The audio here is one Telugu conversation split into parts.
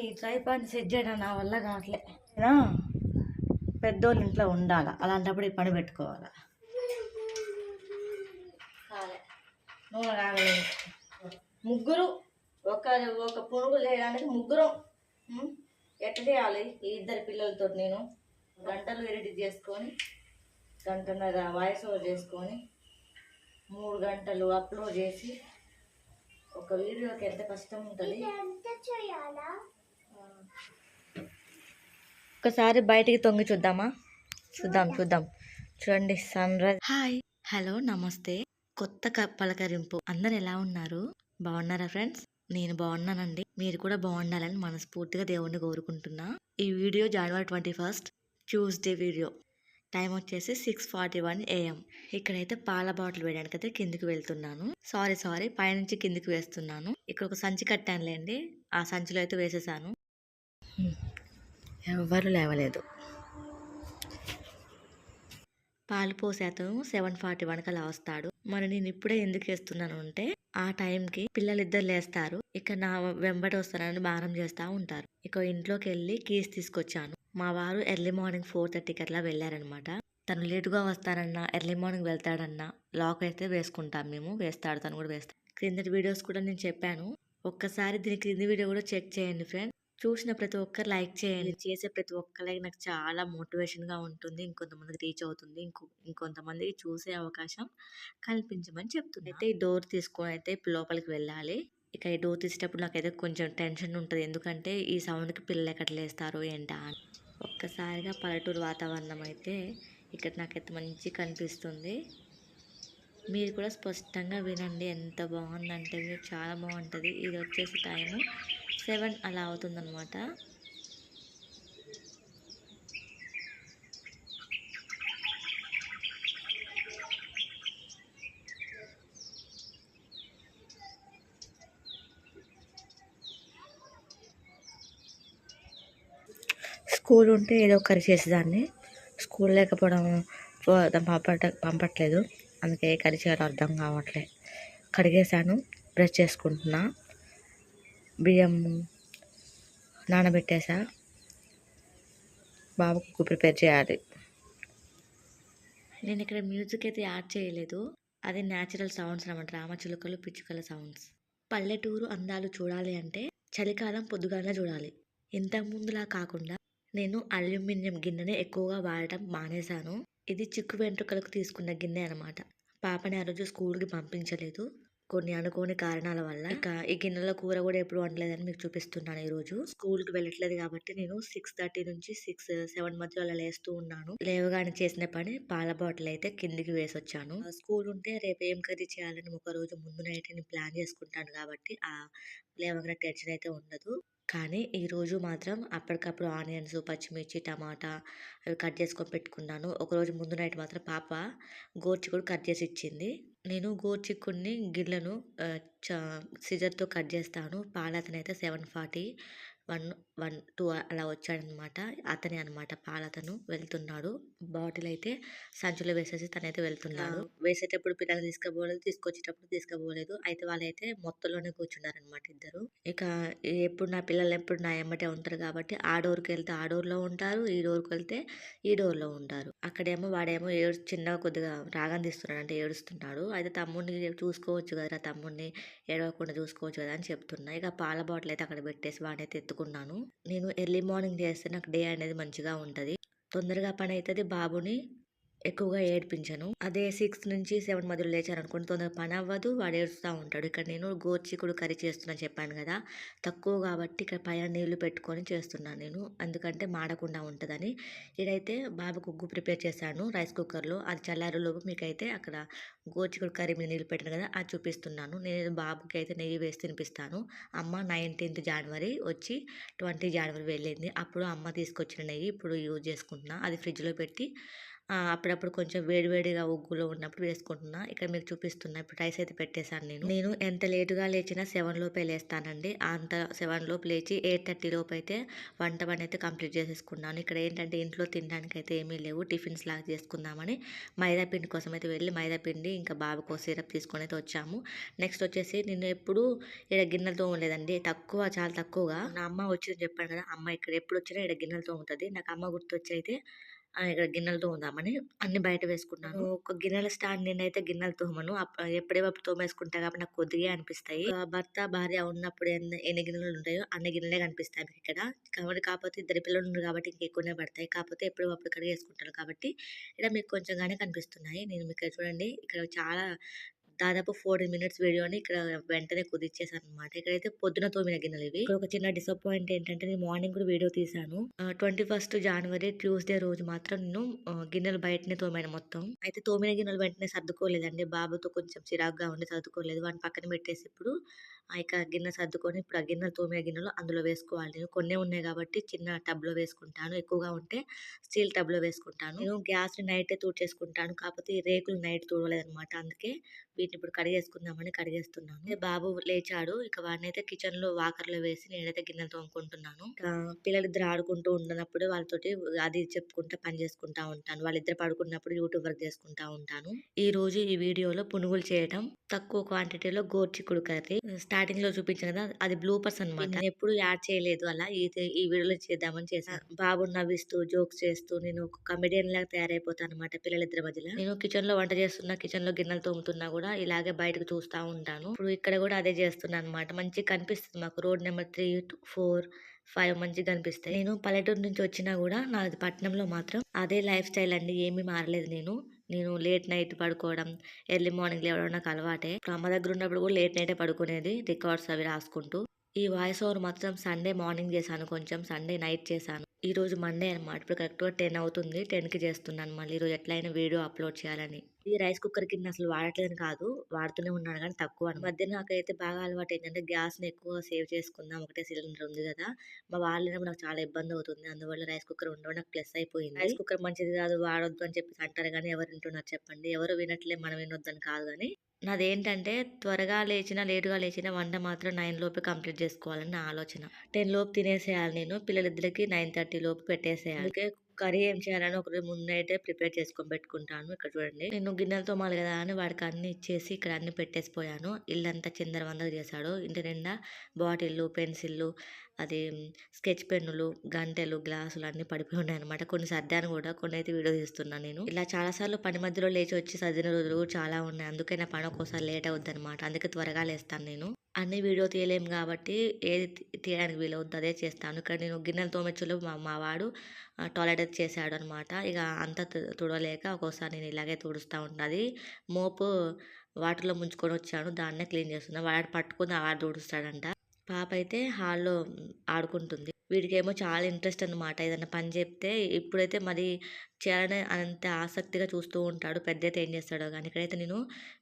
ఈ ట్రైపాడ్ సెట్ చేయడం నా వల్ల కావట్లే. పెద్దోళ్ళు ఇంట్లో ఉండాలి, అలాంటప్పుడు ఈ పని పెట్టుకోవాలి. నూనె కాగలేదు. ముగ్గురు ఒక ఒక పునుగు చేయడానికి ముగ్గురం ఎట్లా చేయాలి? ఈ ఇద్దరు పిల్లలతో నేను గంటలు ఎడిట్ చేసుకొని, గంటన్నర వాయిస్ ఓవర్ చేసుకొని, 3 గంటలు అప్లోడ్ చేసి ఒక వీడియోకి ఎంత కష్టం ఉంటుంది. ఒకసారి బయటికి తొంగి చూద్దామా? చూద్దాం. చూడండి సన్ రైజ్. హాయ్, హలో, నమస్తే. కొత్త పలకరింపు. అందరు ఎలా ఉన్నారు? బాగున్నారా ఫ్రెండ్స్? నేను బాగున్నానండి. మీరు కూడా బాగుండాలని మనస్ఫూర్తిగా దేవుణ్ణి కోరుకుంటున్నా. ఈ వీడియో జనవరి 21 ట్యూస్డే వీడియో. టైం వచ్చేసి 6:41 AM. ఇక్కడైతే పాల బాటిల్ వేయడానికి అయితే కిందికి వెళ్తున్నాను. సారీ పైనుంచి కిందికి వేస్తున్నాను. ఇక్కడ ఒక సంచి కట్టానులేండి, ఆ సంచిలో అయితే వేసేసాను. ఎవ్వరు లేవలేదు. పాలు పోసే అతను 7:41 అలా వస్తాడు. మరి నేను ఇప్పుడే ఎందుకు వేస్తున్నాను అంటే, ఆ టైంకి పిల్లలిద్దరు లేస్తారు, ఇక నా వెంబడి వస్తానని బారం చేస్తూ ఉంటారు. ఇక ఇంట్లోకి వెళ్ళి కీస్ తీసుకొచ్చాను. మా వారు ఎర్లీ మార్నింగ్ 4:30కి అట్లా వెళ్ళారనమాట. తను లేటుగా వస్తారన్నా, ఎర్లీ మార్నింగ్ వెళ్తాడన్నా లాక్ అయితే వేసుకుంటాం మేము. వేస్తాడు, తను కూడా వేస్తాడు. క్రిందటి వీడియోస్ కూడా నేను చెప్పాను, ఒక్కసారి దీని క్రింది వీడియో కూడా చెక్ చేయండి ఫ్రెండ్స్. చూసిన ప్రతి ఒక్కరు లైక్ చేయండి. చేసే ప్రతి ఒక్క లైక్ నాకు చాలా మోటివేషన్గా ఉంటుంది. ఇంకొంతమందికి రీచ్ అవుతుంది, ఇంకొంతమందికి చూసే అవకాశం కల్పించమని చెప్తుంది. అయితే ఈ డోర్ తీసుకొని అయితే లోపలికి వెళ్ళాలి. ఇక ఈ డోర్ తీసేటప్పుడు నాకైతే కొంచెం టెన్షన్ ఉంటుంది, ఎందుకంటే ఈ సౌండ్కి పిల్లలు ఎక్కడ లేస్తారో ఏంటా అని. ఒక్కసారిగా పల్లెటూరు వాతావరణం అయితే ఇక్కడ నాకైతే మంచి కనిపిస్తుంది. మీరు కూడా స్పష్టంగా వినండి, ఎంత బాగుందంటే చాలా బాగుంటుంది. ఇది వచ్చేసి టైము 7 అలా అవుతుందన్నమాట. స్కూల్ ఉంటే ఏదో ఒకటి చేసేదాన్ని, స్కూల్ లేకపోవడం పంపట్లేదు, అందుకే కర్రీ చేయాలో అర్థం కావట్లేదు. కడిగేసాను, బ్రష్ చేసుకుంటున్నా, బియ్యం నానబెట్టేసా, బాబుకు ప్రిపేర్ చేయాలి. నేను ఇక్కడ మ్యూజిక్ అయితే యాడ్ చేయలేదు, అది న్యాచురల్ సౌండ్స్ అన్నమాట, రామచిలుకలు పిచ్చుకల సౌండ్స్. పల్లెటూరు అందాలు చూడాలి అంటే చలికాలం పొద్దుగానే చూడాలి. ఇంతకుముందులా కాకుండా నేను అల్యూమినియం గిన్నెని ఎక్కువగా వాడటం మానేశాను. ఇది చిక్కు వెంట్రుకలకు తీసుకున్న గిన్నె అనమాట. పాపని ఆ రోజు స్కూల్కి పంపించలేదు, కొన్ని అనుకోని కారణాల వల్ల. ఇక ఈ గిన్నెలో కూర కూడా ఎప్పుడు వండలేదని మీకు చూపిస్తున్నాను. ఈ రోజు స్కూల్కి వెళ్ళట్లేదు కాబట్టి నేను 6:30 నుంచి 6-7 మధ్యలో అలా లేస్తూ ఉన్నాను. లేవగానే చేసిన పని పాల బాటిల్ అయితే కిందికి వేసి వచ్చాను. స్కూల్ ఉంటే రేపు ఏం కర్రీ చేయాలని ఒక రోజు ముందు నైట్ నేను ప్లాన్ చేసుకుంటాను కాబట్టి ఆ లేవగానే టెన్షన్ అయితే ఉండదు. కానీ ఈరోజు మాత్రం అప్పటికప్పుడు ఆనియన్స్, పచ్చిమిర్చి, టమాటా అవి కట్ చేసుకొని పెట్టుకున్నాను. ఒకరోజు ముందు నైట్ మాత్రం పాప గోరుచిక్కుడు కట్ చేసి ఇచ్చింది. నేను గోరుచిక్కుడిని గిళ్ళను సిజర్తో కట్ చేస్తాను. పాలతనైతే 7:40, 1-2 అలా వచ్చాడనమాట. అతనే అనమాట పాలతను, వెళ్తున్నాడు. బాటిల్ అయితే సంచిలో వేసేసి తనైతే వెళ్తున్నాడు. వేసేటప్పుడు పిల్లలు తీసుకొచ్చేటప్పుడు తీసుకుపోలేదు. అయితే వాళ్ళైతే మొత్తంలోనే కూర్చున్నారనమాట ఇద్దరు. ఇక ఎప్పుడు నా పిల్లలు ఎప్పుడు నా ఎమ్మటే ఉంటారు కాబట్టి ఆ డోర్కి వెళ్తే ఆ డోర్లో ఉంటారు, ఈ డోర్కి వెళ్తే ఈ డోర్లో ఉంటారు. అక్కడేమో వాడేమో చిన్నగా కొద్దిగా రాగం తీస్తున్నాడు, అంటే ఏడుస్తున్నాడు. అయితే తమ్ముడిని చూసుకోవచ్చు కదా, తమ్ముడిని ఏడవకుండా చూసుకోవచ్చు కదా అని చెప్తున్నా. ఇక పాల బాటిల్ అయితే అక్కడ పెట్టేసి వాడైతే ఎత్తుకున్నాను. నేను ఎర్లీ మార్నింగ్ చేస్తే నాకు డే అనేది మంచిగా ఉంటుంది, తొందరగా పని అవుతుంది, బాబుని ఎక్కువగా ఏడిపించను. అదే 6 నుంచి 7 మధ్యలో లేచారనుకోండి, తొందరగా పని అవ్వదు, వాడు ఏడుస్తూ ఉంటాడు. ఇక్కడ నేను గోరుచిక్కుడు కర్రీ చేస్తున్నాను చెప్పాను కదా, తక్కువ కాబట్టి ఇక్కడ పైన నీళ్లు పెట్టుకొని చేస్తున్నాను నేను, ఎందుకంటే మాడకుండా ఉంటుందని. ఇదైతే బాబుకు ఉగ్గు ప్రిపేర్ చేశాను రైస్ కుక్కర్లో, అది చల్లారులోపు మీకైతే అక్కడ గోరుచిక్కుడు కర్రీ మీద నీళ్ళు పెట్టాను కదా అది చూపిస్తున్నాను. నేను బాబుకి అయితే నెయ్యి వేసి తినిపిస్తాను. అమ్మ 19th జనవరి వచ్చి 20 జనవరి వెళ్ళింది, అప్పుడు అమ్మ తీసుకొచ్చిన నెయ్యి ఇప్పుడు యూజ్ చేసుకుంటున్నా. అది ఫ్రిడ్జ్లో పెట్టి అప్పుడప్పుడు కొంచెం వేడివేడిగా ఉగ్గులో ఉన్నప్పుడు వేసుకుంటున్నా. ఇక్కడ మీకు చూపిస్తున్నా. ఇప్పుడు రైస్ అయితే పెట్టేసాను నేను. నేను ఎంత లేట్‌గా లేచినా 7 లోపే లేస్తానండి. అంత 7 లోపు లేచి 8:30 లోపైతే వంట పనైతే కంప్లీట్ చేసేసుకున్నాను. ఇక్కడ ఏంటంటే ఇంట్లో తినడానికైతే ఏమీ లేవు. టిఫిన్స్ లాగా చేసుకుందామని మైదా పిండి కోసం అయితే వెళ్ళి మైదా పిండి ఇంకా బాబుకో సిరప్ తీసుకొనైతే వచ్చాము. నెక్స్ట్ వచ్చేసి నేను ఎప్పుడూ ఈడ గిన్నెలు తోమలేదండి. తక్కువ, చాలా తక్కువగా. నా అమ్మ వచ్చిందని చెప్పాను కదా! అమ్మ ఇక్కడ ఎప్పుడొచ్చినా ఈడ గిన్నెలు తోముతది. నాకు అమ్మ గుర్తొచ్చైతే ఇక్కడ గిన్నెలు తోముదామని అన్నీ బయట వేసుకున్నాను. ఒక గిన్నెల స్టాండ్ నిండైతే గిన్నెలు తోమను. ఎప్పుడేవప్పుడు తోమేసుకుంటా కాబట్టి నాకు కొద్దిగే అనిపిస్తాయి. భర్త, భార్య ఉన్నప్పుడు ఎన్ని గిన్నెలుంటాయో అన్ని గిన్నెలే కనిపిస్తాయి నాకిక్కడ. కాకపోతే ఇద్దరు పిల్లలున్నారు కాబట్టి ఇంకెక్కువనే పడతాయి. కాకపోతే ఎప్పటివప్పుడు కడిగేసుకుంటాను కాబట్టి ఇక్కడ మీకు కొంచెంగానే కనిపిస్తున్నాయి. నేను మీకిక్కడ చూడండి ఇక్కడ చాలా దాదాపు 40 మినిట్స్ వీడియోని ఇక్కడ వెంటనే కుదిచ్చేసాననమాట. ఇక్కడైతే పొద్దున తోమిన గిన్నెలివి. ఇక్కడ ఒక చిన్న డిసప్పాయింట్ ఏంటంటే నేను మార్నింగ్ కూడా వీడియో తీశాను. 21 జనవరి ట్యూస్‌డే రోజు మాత్రం నేను గిన్నెలు బయటనే తోమాను మొత్తం. అయితే తోమిన గిన్నెలు వెంటనే సర్దుకోలేదండి. బాబుతో కొంచెం చిరాకుగా ఉండి సర్దుకోలేదు. వాడిని పక్కన పెట్టేసి ఇప్పుడు ఇక గిన్నె సర్దుకొని ఇప్పుడు ఆ గిన్నెలు తోమిన గిన్నెలు అందులో వేసుకోవాలి. నేను కొన్నే ఉన్నాయి కాబట్టి చిన్న టబ్‌లో వేసుకుంటాను. ఎక్కువగా ఉంటే స్టీల్ టబ్‌లో వేసుకుంటాను. నేను గ్యాస్‌ని నైటే తుడిచేసుకుంటాను. కాకపోతే ఈ రేకులు నైట్ తుడవలేదనమాట. అందుకే వీటిని ఇప్పుడు కడిగేసుకుందామని కడిగేస్తున్నాను. బాబు లేచాడు. ఇక వాడినైతే కిచెన్‌లో వాకర్‌లో వేసి నేనైతే గిన్నెలు తోముకుంటున్నాను. పిల్లలిద్దరు ఆడుకుంటూ ఉండనప్పుడు వాళ్ళతోటి అది చెప్పుకుంటా పని చేసుకుంటా ఉంటాను. వాళ్ళిద్దరు పడుకున్నప్పుడు యూట్యూబ్ వర్క్ చేసుకుంటా ఉంటాను. ఈరోజు ఈ వీడియోలో పునుగులు చేయడం, తక్కువ క్వాంటిటీలో గోరుచిక్కుడు కర్రీ. స్టార్టింగ్‌లో చూపించాను కదా! అది బ్లూపర్స్ అనమాట. నేనెప్పుడు యాడ్ చేయలేదు అలా. ఈ వీడియోలో చేద్దామని చేశాను. బాబుని నవ్విస్తూ, జోక్స్ చేస్తూ నేను ఒక కమెడియన్‌లాగా తయారైపోతానన్నమాట పిల్లలిద్దరి మధ్యలో. నేను కిచెన్‌లో వంట చేస్తున్నా, కిచెన్‌లో గిన్నెలు తోముతున్నా కూడా ఇలాగే బయటకు చూస్తా ఉంటాను. ఇప్పుడు ఇక్కడ కూడా అదే చేస్తున్నానన్నమాట. మంచిగా కనిపిస్తుంది మాకు రోడ్ నెంబర్ 3, 4, 5 మంచిగా కనిపిస్తాయి. నేను పల్లెటూరు నుంచి వచ్చినా కూడా నాది పట్నంలో మాత్రం అదే లైఫ్ స్టైల్ అండి. ఏమీ మారలేదు నేను. నేను లేట్ నైట్ పడుకోవడం, ఎర్లీ మార్నింగ్ లేవడం నాకు అలవాటే. ఇప్పుడు అమ్మ దగ్గర ఉన్నప్పుడు కూడా లేట్ నైటే పడుకునేది. రికార్డ్స్ అవి రాసుకుంటూ. ఈ వాయిస్ ఓవర్ మాత్రం సండే మార్నింగ్ చేశాను కొంచెం. సండే నైట్ చేశాను. ఈరోజు మండే అనమాట. ఇప్పుడు కరెక్ట్‌గా 10 అవుతుంది. 10కి చేస్తున్నాను మళ్ళీ. ఈరోజు ఎట్లైనా వీడియో అప్‌లోడ్ చేయాలని. ఈ రైస్ కుక్కర్ గిన్నె అసలు వాడట్లేదని కాదు. వాడుతూనే ఉన్నాను గానీ తక్కువ. ఈ మధ్య నాకైతే బాగా అలవాటయిందంటే గ్యాస్‌ని ఎక్కువ సేవ్ చేసుకుందాం. ఒకటే సిలిండర్ ఉంది గదా! మా వాళ్ళు లేనప్పుడు నాకు చాలా ఇబ్బందవుతుంది. అందువల్ల రైస్ కుక్కర్ ఉండడం నాకు ప్లస్ అయిపోయింది. రైస్ కుక్కర్ మంచిది గాదు, వాడొద్దు అని చెప్పేసి అంటారు గానీ ఎవరు వింటున్నారు చెప్పండి? ఎవరు వినట్లే మనం వినొద్దని కాదు గానీ నాదేంటంటే త్వరగా లేచినా, లేట్‌గా లేచినా వంట మాత్రం 9 లోపే కంప్లీట్ జేసుకోవాలని నా ఆలోచన. 10 లోపు తినేసేయాలి నేను. పిల్లలిద్దరికీ 9:30 లోపు పెట్టేసేయాలి. అందుకే కర్రీ ఏం చేయాలని ఒకరోజు ముందైతే ప్రిపేర్ చేసుకొని పెట్టుకుంటాను. ఇక్కడ చూడండి. నేను గిన్నెలు తోమాలి గదా అని వాడికి అన్నీ ఇచ్చేసి ఇక్కడ అన్నీ పెట్టేసిపోయాను. ఇల్లంతా చిందరవందర చేశాడు. ఇంటి నిండా బాటిల్లు, పెన్సిల్లు, అది స్కెచ్ పెన్నులు, గంటెలు, గ్లాసులు అన్నీ పడిపోయి ఉన్నాయన్నమాట. కొన్ని సర్దాను గూడా. కొన్నైతే వీడియో తీస్తున్నా నేను. ఇలా చాలా సార్లు పని మధ్యలో లేచి వచ్చి సర్దిన రోజులు కూడా చాలా ఉన్నాయి. అందుకే నా పని ఒక్కోసారి లేట్ అవుద్దనమాట. అందుకే త్వరగా లేస్తాను నేను. అన్నీ వీడియో తీయలేము గాబట్టి ఏది తీయడానికి వీలవుద్దో అదే చేస్తాను. ఇక్కడ నేను గిన్నెలు తోమేలోపు మా వాడు టాయిలెట్ అయితే చేశాడనమాట. ఇక అంతా తుడవలేక ఒక్కోసారి నేను ఇలాగే తుడుస్తా ఉంటా. అది మోపు వాటర్‌లో ముంచుకొనొచ్చాను. దాన్నే క్లీన్ చేస్తున్నా. వాడు పట్టుకొని వాడు తుడుస్తాడంట. పాప అయితే హాల్‌లో ఆడుకుంటుంది. వీడికేమో చాలా ఇంట్రెస్ట్ అనమాట. ఏదన్నా పని చెప్తే ఇప్పుడైతే మరి చేయాలని అంత ఆసక్తిగా చూస్తూ ఉంటాడు. పెద్దయితే ఏం చేస్తాడో గానీ. ఇక్కడైతే నేను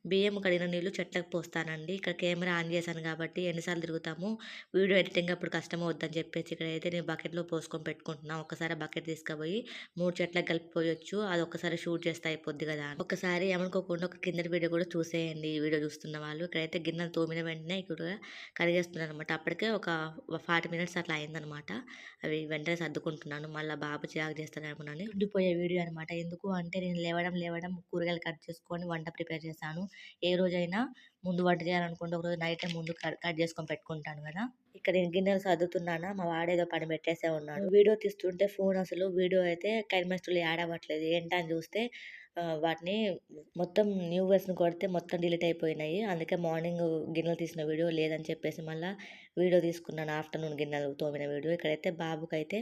బియ్యం కడిగిన నీళ్లు చెట్లకు పోస్తానండి. ఇక్కడ కెమెరా ఆన్ చేశాను కాబట్టి ఎన్నిసార్లు తిరుగుతాము. వీడియో ఎడిటింగ్ అప్పుడు కష్టమవుద్దని చెప్పేసి ఇక్కడైతే నేను బకెట్‌లో పోసుకొని పెట్టుకుంటున్నా. ఒక్కసారి ఆ బకెట్ తీసుకుపోయి 3 చెట్లకు కలిపిపోయొచ్చు. అది ఒక్కసారి షూట్ చేస్తే అయిపోద్ది కదా అని. ఒక్కసారి ఏమనుకోకుండా ఒక కిందటి వీడియో కూడా చూసేయండి. ఈ వీడియో చూస్తున్న వాళ్ళు. ఇక్కడైతే గిన్నెలు తోమిన వెంటనే ఇక్కడ కడిగేస్తున్నాననమాట. అప్పటికే ఒక 40 మినిట్స్ అట్లా అయిందనమాట. అవి వెంటనే సర్దుకుంటున్నాను. మళ్ళా బాబు చిరాకు చేస్తాడేమోనని. ఉండిపోయే వీడియో అనమాట. ఎందుకు అంటే నేను లేవడం కూరగాయలు కట్ చేసుకొని వంట ప్రిపేర్ చేశాను. ఏ రోజైనా ముందు వంట చేయాలనుకుంటే ఒకరోజు నైటే ముందు కట్ చేసుకొని పెట్టుకుంటాను కదా! ఇక్కడ నేను గిన్నెలు సర్దుతున్నానా మా వాడేదో పని పెట్టేసే ఉన్నాడు. వీడియో తీస్తుంటే ఫోన్ అసలు వీడియో అయితే కైమాస్టర్‌లో యాడ్ అవ్వట్లేదు. ఏంటని చూస్తే వాటిని మొత్తం న్యూ వెర్షన్ కొడితే మొత్తం డిలీట్ అయిపోయినాయి. అందుకే మార్నింగ్ గిన్నెలు తీసిన వీడియో లేదని చెప్పేసి మళ్ళా వీడియో తీసుకున్నాను. ఆఫ్టర్‌నూన్ గిన్నెలు తోమిన వీడియో. ఇక్కడైతే బాబుకైతే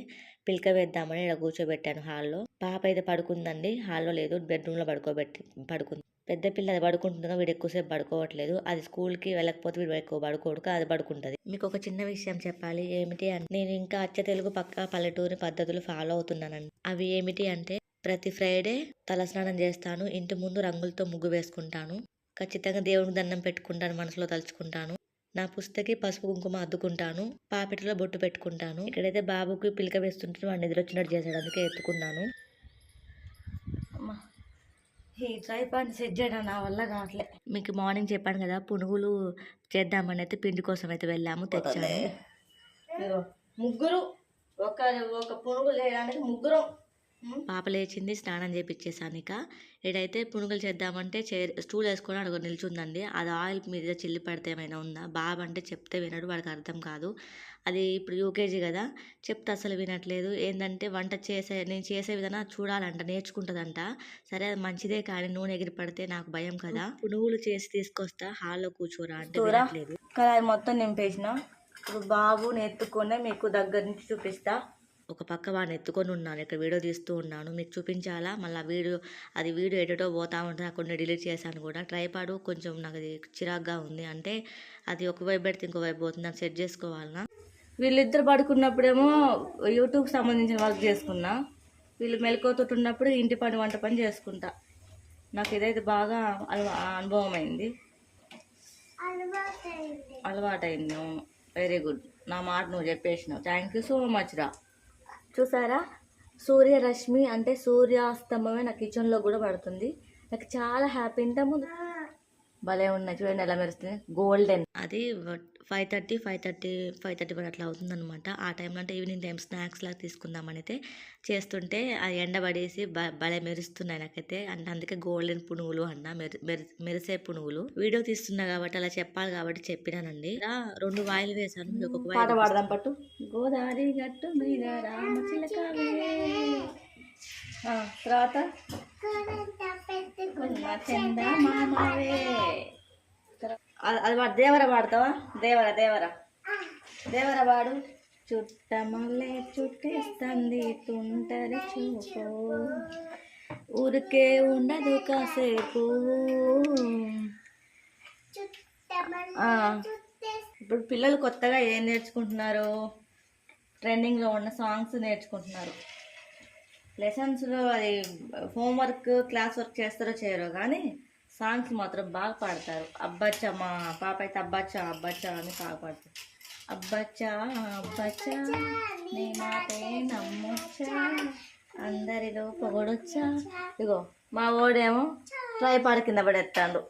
పిలక వేద్దామని ఈడ కూర్చోబెట్టాను హాల్‌లో. పాప అయితే పడుకుందండి. హాల్‌లో లేదు. బెడ్‌రూమ్‌లో పడుకుంది. పెద్ద పిల్ల అది పడుకుంటుందిగా వీడు ఎక్కువసేపు పడుకోవట్లేదు. అది స్కూల్‌కి వెళ్ళకపోతే వీడు ఎక్కువ పడుకోడు. అది పడుకుంటది. మీకు ఒక చిన్న విషయం చెప్పాలి. ఏమిటి అంటే నేను ఇంకా అచ్చ తెలుగు పక్కా పల్లెటూరి పద్ధతులు ఫాలో అవుతున్నానండి. అవి ఏమిటి అంటే ప్రతి ఫ్రైడే తలస్నానం చేస్తాను. ఇంటి ముందు రంగులతో ముగ్గు వేసుకుంటాను. ఖచ్చితంగా దేవునికి దండం పెట్టుకుంటాను. మనసులో తలుచుకుంటాను. నా పుస్తకి పసుపు కుంకుమ అద్దుకుంటాను. పాపిటలో బొట్టు పెట్టుకుంటాను. ఇక్కడైతే బాబుకి పిలక వేస్తుంటే వాడు నిద్రొచ్చినట్టు చేశాడు. అందుకే ఎత్తుకున్నాను. ఈ ట్రైపాడ్ సెట్ చేయడం నా వల్ల కావట్లే. మీకు మార్నింగ్ చెప్పాను కదా పునుగులు చేద్దామని అయితే పిండి కోసం అయితే వెళ్ళాము తెచ్చాను. ఇదిగో ముగ్గురు ఒక ఒక పునుగులు చేయడానికి ముగ్గురం. పాప లేచింది స్నానం చేపించేసాను. ఇక ఇడైతే పునుగులు చేద్దామంటే స్టూల్ వేసుకొని అడుగు నిల్చుందండి. అది ఆయిల్ మీద చిల్లి పడితే ఏమైనా ఉందా? బాబు అంటే చెప్తే వినడు, వాడికి అర్థం కాదు. అది ఇప్పుడు యూకేజీ కదా, చెప్తే అసలు వినట్లేదు. ఏంటంటే నేను చేసే విధానం చూడాలంట, నేర్చుకుంటుందంట. సరే అది మంచిదే కానీ నూనె ఎగిరి పడితే నాకు భయం కదా. పునుగులు చేసి తీసుకొస్తా హాల్లో కూర్చోరా అంటే వినట్లేదు. కడాయి మొత్తం నింపేసిన. ఇప్పుడు బాబుని ఎత్తుకొని మీకు దగ్గర నుంచి చూపిస్తా. ఒక పక్క వాడిని ఎత్తుకొని ఉన్నాను, ఇక్కడ వీడియో తీస్తూ ఉన్నాను, మీకు చూపించాలా. మళ్ళీ వీడియో ఎడిటో పోతా ఉంటుంది, కొన్ని డిలీట్ చేశాను కూడా. ట్రైపాడ్ కొంచెం నాకు అది చిరాగ్గా ఉంది, అంటే అది ఒకవైపు పెడితే ఇంకోవైపు పోతుంది, నాకు సెట్ చేసుకోవాలన్నా. వీళ్ళిద్దరు పడుకున్నప్పుడేమో యూట్యూబ్ సంబంధించిన వర్క్ చేసుకున్నా, వీళ్ళు మెలకువతో ఉన్నప్పుడు ఇంటి పని వంట పని చేసుకుంటా. నాకు ఇదైతే బాగా అనుభవం అయింది, అలవాటైంది. వెరీ గుడ్, నా మాట నువ్వు చెప్పేసినావు, థ్యాంక్ యూ సో మచ్ రా. చూసారా, సూర్యరశ్మి అంటే సూర్యాస్తమమే నా కిచెన్లో కూడా పడుతుంది. నాకు చాలా హ్యాపీ. ఇంతకుముందు భలే ఉన్నాయి చూడండి ఎలా మెరుస్తుంది, గోల్డెన్. అది 5:30 అట్లా అవుతుందన్నమాట. ఆ టైంలో అంటే ఈవినింగ్ టైం స్నాక్స్ లాగా తీసుకుందామని అయితే చేస్తుంటే ఆ ఎండబడేసి భలే మెరుస్తున్నాయి నాకైతే. అంటే అందుకే గోల్డెన్ పునుగులు అన్న, మెరిసే పునుగులు. వీడియో తీస్తున్నా కాబట్టి అలా చెప్పాలి కాబట్టి చెప్పినానండి. 2 వాయిలు వేసాను, ఒక్కొక్క పాట పాడదాం పట్టు. గోదావరి గట్టు మీద రామచిలకవే, తర్వాత చందమామవే. అది వాడు దేవర పాడతావా? దేవర వాడు. చుట్టమల్లే చుట్టేస్తుంది తుంటరి చూపు, ఊరికే ఉండదు కాసేపు. ఇప్పుడు పిల్లలు కొత్తగా ఏం నేర్చుకుంటున్నారు? ట్రెండింగ్లో ఉన్న సాంగ్స్ నేర్చుకుంటున్నారు. లెసన్స్లో అది హోంవర్క్ క్లాస్ వర్క్ చేస్తారో చేయరో కానీ సాంగ్స్ మాత్రం బాగా పాడతారు. అబ్బచ్చా, మా పాప అయితే అబ్బచ్చా అని బాగా పాడుతుంది. అబ్బచ్చా నీ మాటే నమ్మొచ్చా, అందరిలో పొగడొచ్చా. ఇగో మా ఓడేమో ట్రైపాడ్ కింద పడేస్తాడు.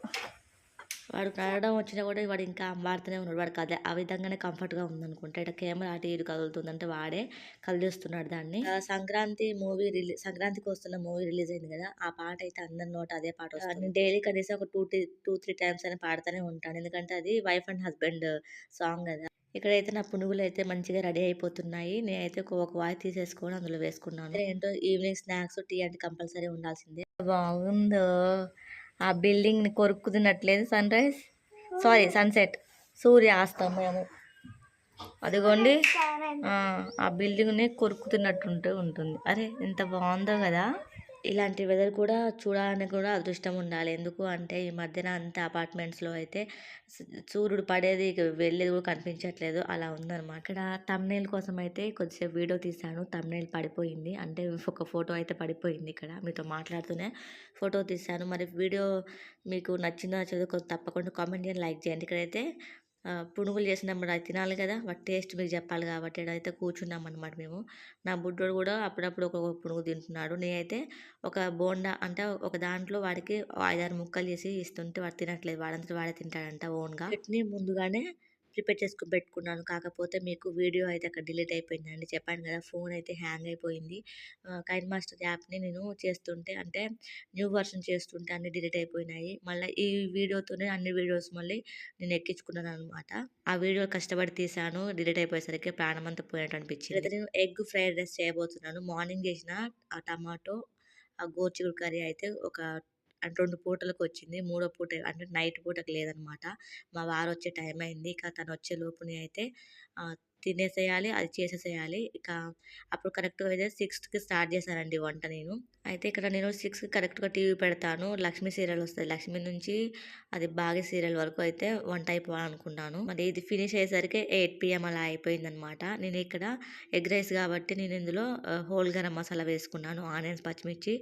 వాడు నడవడం వచ్చినా కూడా వాడు ఇంకా అంబాడుతూనే ఉన్నాడు. వాడికి అదే ఆ విధంగానే కంఫర్ట్గా ఉందనుకుంటా. ఇట్లా కెమెరా అటు ఇటు కదులుతుందంటే వాడే కదిలిస్తున్నాడు దాన్ని. సంక్రాంతికి వస్తున్న మూవీ రిలీజ్ అయింది కదా, ఆ పాట అయితే అందరి నోట అదే పాట వస్తుంది. నేను డైలీ కనీసం ఒక 2-3 టైమ్స్ అని పాడుతూనే ఉంటాను, ఎందుకంటే అది వైఫ్ అండ్ హస్బెండ్ సాంగ్ కదా. ఇక్కడైతే నా పునుగులు అయితే మంచిగా రెడీ అయిపోతున్నాయి. నేనైతే ఒక వాయి తీసేసుకొని అందులో వేసుకున్నాను. ఏంటో ఈవినింగ్ స్నాక్స్ టీ అంటే కంపల్సరీ ఉండాల్సిందే. బాగుందో ఆ బిల్డింగ్ ని కొరుక్కుతున్నట్లేదు, సన్సెట్, సూర్యాస్తమయము. అదిగోండి ఆ బిల్డింగ్ ని కొరుకుతున్నట్టు ఉంటుంది. అరే ఎంత బాగుందో కదా. ఇలాంటి వెదర్ కూడా చూడాలని కూడా అదృష్టం ఉండాలి. ఎందుకు అంటే ఈ మధ్యన అంతా అపార్ట్మెంట్స్లో అయితే సూర్యుడు పడేది వెళ్ళేది కూడా కనిపించట్లేదు, అలా ఉందన్నమాట. ఇక్కడ థంబ్నెయిల్ కోసం అయితే కొద్దిసేపు వీడియో తీశాను, థంబ్నెయిల్ పడిపోయింది, అంటే ఒక ఫోటో అయితే పడిపోయింది. ఇక్కడ మీతో మాట్లాడుతూనే ఫోటో తీశాను. మరి వీడియో మీకు నచ్చిందో నచ్చదో తప్పకుండా కామెంట్ చేయండి, లైక్ చేయండి. ఇక్కడైతే పునుగులు చేసినప్పుడు అది తినాలి కదా, వాటి టేస్ట్ మీకు చెప్పాలి కాబట్టి ఇక్కడైతే కూర్చున్నాం అనమాట మేము. నా బుడ్డోడు కూడా అప్పుడప్పుడు ఒక్కొక్క పునుగు తింటున్నాడు. నేనైతే ఒక బోండా అంటే ఒక దాంట్లో వాడికి 5-6 ముక్కలు చేసి ఇస్తుంటే వాడు తినట్లేదు, వాడంతా వాడే తింటాడంట ఓన్గా. చట్నీ ముందుగానే ప్రిపేర్ చేసుకుని పెట్టుకున్నాను, కాకపోతే మీకు వీడియో అయితే అక్కడ డిలీట్ అయిపోయిందండి. చెప్పాను కదా ఫోన్ అయితే హ్యాంగ్ అయిపోయింది. కైన్ మాస్టర్ యాప్ని నేను చేస్తుంటే అంటే న్యూ వర్షన్ చేస్తుంటే అన్ని డిలీట్ అయిపోయినాయి. మళ్ళీ ఈ వీడియోతోనే అన్ని వీడియోస్ మళ్ళీ నేను ఎక్కించుకున్నాను అనమాట. ఆ వీడియో కష్టపడి తీసాను, డిలీట్ అయిపోయేసరికి ప్రాణం అంతా పోయినట్టు అనిపించింది. అయితే నేను ఎగ్ ఫ్రైడ్ రైస్ చేయబోతున్నాను. మార్నింగ్ చేసిన ఆ టమాటో ఆ గోరుచిక్కుడు కర్రీ అయితే ఒక 2 పూటలకు వచ్చింది, మూడో పూట అంటే నైట్ పూటకి లేదనమాట. మా వారు వచ్చే టైం అయింది, ఇక తను వచ్చే లోపుని అయితే తినేసేయాలి, అది చేసేసేయాలి. ఇక అప్పుడు కరెక్ట్గా అయితే 6కి స్టార్ట్ చేశానండి వంట నేను. అయితే ఇక్కడ నేను 6కి కరెక్ట్గా టీవీ పెడతాను, లక్ష్మి సీరియల్ వస్తుంది, లక్ష్మి నుంచి అది భాగ్య సీరియల్ వరకు అయితే వంట అయిపోవాలనుకున్నాను. మరి ఇది ఫినిష్ అయ్యేసరికి 8 PM అలా అయిపోయిందనమాట. నేను ఇక్కడ ఎగ్ రైస్ కాబట్టి నేను ఇందులో హోల్ గరం మసాలా వేసుకున్నాను, ఆనియన్స్, పచ్చిమిర్చి,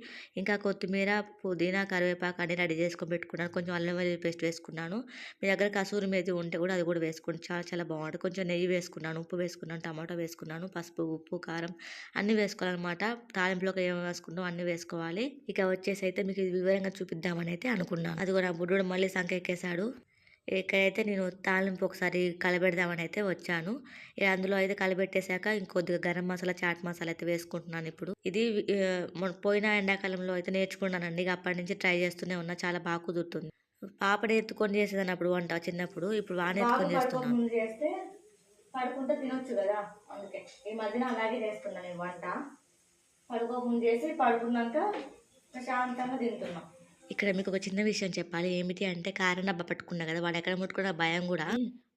ఇంకా కొత్తిమీర, పుదీనా, కరివేపాకు అన్ని రెడీ చేసుకొని పెట్టుకున్నాను. కొంచెం అల్లం వెల్లుల్లి పేస్ట్ వేసుకున్నాను. మీ దగ్గర కసూరి మేతి ఉంటే కూడా అది కూడా వేసుకోండి, చాలా చాలా బాగుంటుంది. కొంచెం నెయ్యి వేసుకున్నాను, మినపప్పు వేసుకున్నాను, టమాటో వేసుకున్నాను, పసుపు, ఉప్పు, కారం అన్నీ వేసుకోవాలనమాట. తాలింపులోకి ఏమేమి వేసుకుంటామో అన్నీ వేసుకోవాలి. ఇక వచ్చేసి అయితే మీకు ఇది వివరంగా చూపిద్దామని అయితే అనుకున్నాను. అదిగో నా బుడ్డోడు మళ్ళీ సంకెక్కేశాడు. ఇక్కడైతే నేను తాలింపు ఒకసారి కలబెడదామని అయితే వచ్చాను. ఇక అందులో అయితే కలిపెట్టేసాక ఇంకొద్దిగా గరం మసాలా, చాట్ మసాలా అయితే వేసుకుంటున్నాను ఇప్పుడు. ఇది పోయిన ఎండాకాలంలో అయితే నేర్చుకున్నానండి. ఇక అప్పటి నుంచి ట్రై చేస్తూనే ఉన్నా. చాలా బాగా కుదురుతుంది. పాపని ఎత్తుకొని చేసేదాన్ని అప్పుడు వంట చిన్నప్పుడు. ఇప్పుడు బాగానే ఎత్తుకొని చేస్తున్నాను. ముందు చేస్తే పడుకుంటే తినొచ్చు కదా, అందుకే ఈ మధ్యన అలాగే చేస్తున్నాను నేను వంట. పడుకోకముందు చేసి పడుకున్నాక ప్రశాంతంగా తింటున్నాం. ఇక్కడ మీకు ఒక చిన్న విషయం చెప్పాలి. ఏమిటి అంటే కారం డబ్బా పట్టుకున్నా కదా, వాడు ఎక్కడ ముట్టుకున్న భయం కూడా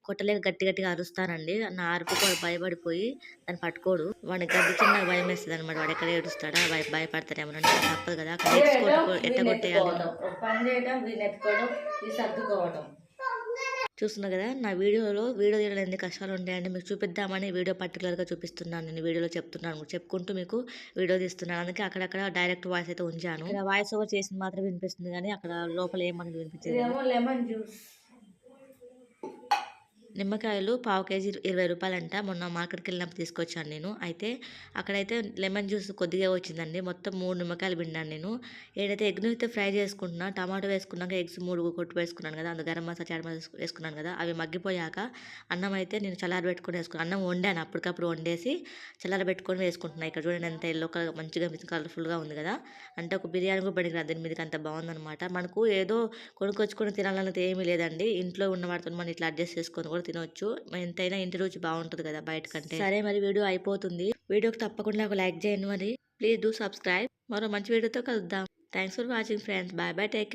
కొట్టలేక గట్టి గట్టిగా అరుస్తానండి. నా అరుపుకు వాడు భయపడిపోయి దాన్ని పట్టుకోడు. వాడికి గడ్డి చిన్న భయం వేస్తుంది అనమాట. వాడు ఎక్కడ ఏడుస్తాడా భయపడతాడేమో తప్పదు కదా, అక్కడ ఎట్టగొట్టేయాలి. పని చేయడం, వీడిని ఎత్తుకోవడం, ఈ సర్దుకోవడం. చూస్తున్నా కదా, నా వీడియో తీయడం ఎన్ని కష్టాలు ఉంటాయండి. మీకు చూపిద్దామని వీడియో పర్టికులర్గా చూపిస్తున్నాను. నేను వీడియోలో చెప్పుకుంటూ మీకు వీడియో తీస్తున్నాను. అందుకే అక్కడక్కడ డైరెక్ట్ వాయిస్ అయితే ఉంచాను. ఇక్కడ వాయిస్ ఓవర్ చేసింది మాత్రం వినిపిస్తుంది కానీ అక్కడ లోపల ఏమన్నది వినిపించింది. లెమన్ జ్యూస్, నిమ్మకాయలు పావు కేజీ 20 రూపాయలంట. మొన్న మార్కెట్కి వెళ్ళినప్పుడు తీసుకొచ్చాను నేను. అయితే అక్కడైతే లెమన్ జ్యూస్ కొద్దిగా వచ్చిందండి. మొత్తం 3 నిమ్మకాయలు పిండాను నేను. ఏదైతే ఎగ్ను అయితే ఫ్రై చేసుకుంటున్నా, టమాటో వేసుకున్నాక ఎగ్స్ 3 కొట్టు వేసుకున్నాను కదా, అందులో గరం మసాలా, చాట్ మసాలా వేసుకున్నాను కదా, అవి మగ్గిపోయాక అన్నం అయితే నేను చల్లారబెట్టుకొని వేసుకున్నాను. అన్నం వండాను, అప్పటికప్పుడు వండేసి చల్లారబెట్టుకొని వేసుకుంటున్నాను. ఇక్కడ చూడండి ఎంత ఎల్లో కలర్ మంచిగా కలర్ఫుల్గా ఉంది కదా, అంటే ఒక బిర్యానీ కూడా పనికిరాదు దీని మీదకి, అంత బాగుందనమాట. మనకు ఏదో కొనుక్కొచ్చుకొని తినాలన్నది ఏమీ లేదండి. ఇంట్లో ఉన్న వాటితో మనం ఇట్లా అడ్జస్ట్ చేసుకొని కూడా తినొచ్చు. ఎంతైనా ఇంటి రుచి బాగుంటుంది కదా బయట కంటే. సరే మరి వీడియో అయిపోతుంది. వీడియోకి తప్పకుండా ఒక లైక్ చేయండి మరి. Please do subscribe. మరో మంచి వీడియోతో కలుద్దాం. Thanks for watching friends. Bye bye, take care.